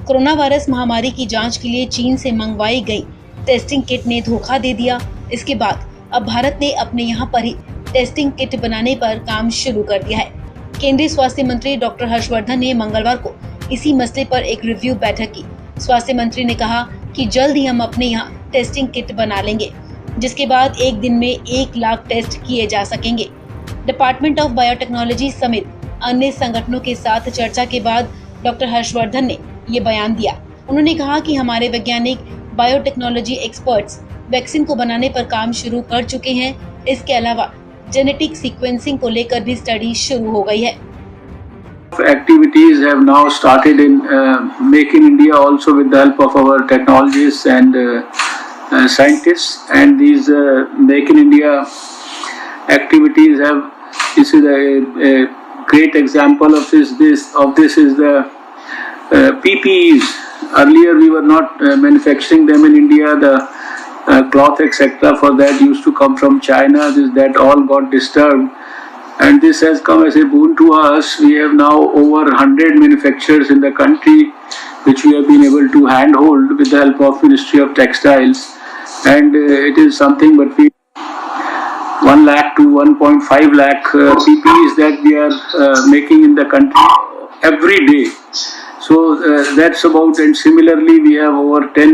Corona virus महामारी की जांच के लिए चीन से मंगवाई गई टेस्टिंग किट ने धोखा दे दिया। इसके बाद अब भारत ने अपने यहां पर ही टेस्टिंग किट बनाने पर काम शुरू कर दिया है। केंद्रीय स्वास्थ्य मंत्री डॉक्टर हर्षवर्धन ने मंगलवार को इसी मसले पर एक रिव्यू बैठक की। स्वास्थ्य मंत्री ने कहा कि जल्द ही हम अपने यहाँ टेस्टिंग किट बना लेंगे, जिसके बाद एक दिन में 1 लाख टेस्ट किए जा सकेंगे। डिपार्टमेंट ऑफ बायोटेक्नोलॉजी समेत अन्य संगठनों के साथ चर्चा के बाद डॉक्टर हर्षवर्धन ने ये बयान दिया। उन्होंने कहा कि हमारे वैज्ञानिक बायोटेक्नोलॉजी एक्सपर्ट्स वैक्सीन को बनाने पर काम शुरू कर चुके हैं। इसके अलावा जेनेटिक सीक्वेंसिंग को लेकर भी स्टडी शुरू हो गई है। Activities have now started in Make in India also with the help of our technologists and scientists, and these Make in India activities have, this is a great example of this is the PPEs. Earlier we were not manufacturing them in India. The cloth etc. for that used to come from China. That all got disturbed, and this has come as a boon to us. We have now over 100 manufacturers in the country, which we have been able to handhold with the help of Ministry of Textiles, and it is something but we 1 lakh to 1.5 lakh PPEs that we are making in the country every day. So that's about, and similarly we have over 10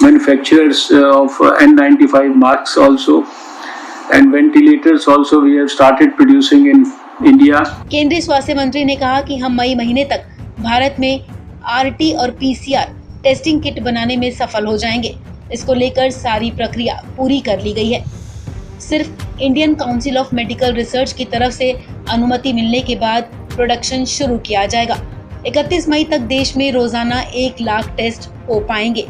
manufacturers of N95 masks also, and ventilators also we have started producing in India. केंद्रीय स्वास्थ्य मंत्री ने कहा कि हम मई महीने तक भारत में RT और PCR टेस्टिंग किट बनाने में सफल हो जाएंगे। इसको लेकर सारी प्रक्रिया पूरी कर ली गई है। सिर्फ Indian council of medical research की तरफ से अनुमति मिलने के बाद प्रोडक्शन शुरू किया जाएगा। 31 मई तक देश में रोजाना 1 लाख टेस्ट हो पाएंगे।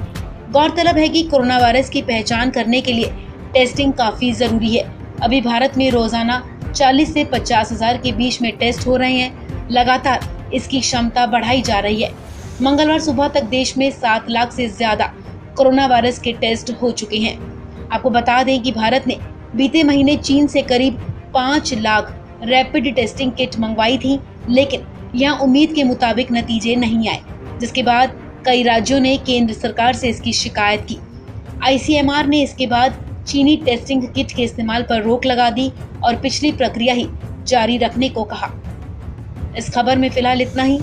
गौरतलब है कि कोरोना वायरस की पहचान करने के लिए टेस्टिंग काफी जरूरी है। अभी भारत में रोजाना 40 से 50 हजार के बीच में टेस्ट हो रहे हैं। लगातार इसकी क्षमता बढ़ाई जा रही है। मंगलवार सुबह तक देश में 7 लाख से ज्यादा कोरोना वायरस के टेस्ट हो चुके हैं। आपको बता दें कि भारत ने बीते महीने चीन से करीब 5 लाख रैपिड टेस्टिंग किट मंगवाई थी, लेकिन यहाँ उम्मीद के मुताबिक नतीजे नहीं आए, जिसके बाद कई राज्यों ने केंद्र सरकार से इसकी शिकायत की। ICMR ने इसके बाद चीनी टेस्टिंग किट के इस्तेमाल पर रोक लगा दी और पिछली प्रक्रिया ही जारी रखने को कहा। इस खबर में फिलहाल इतना ही।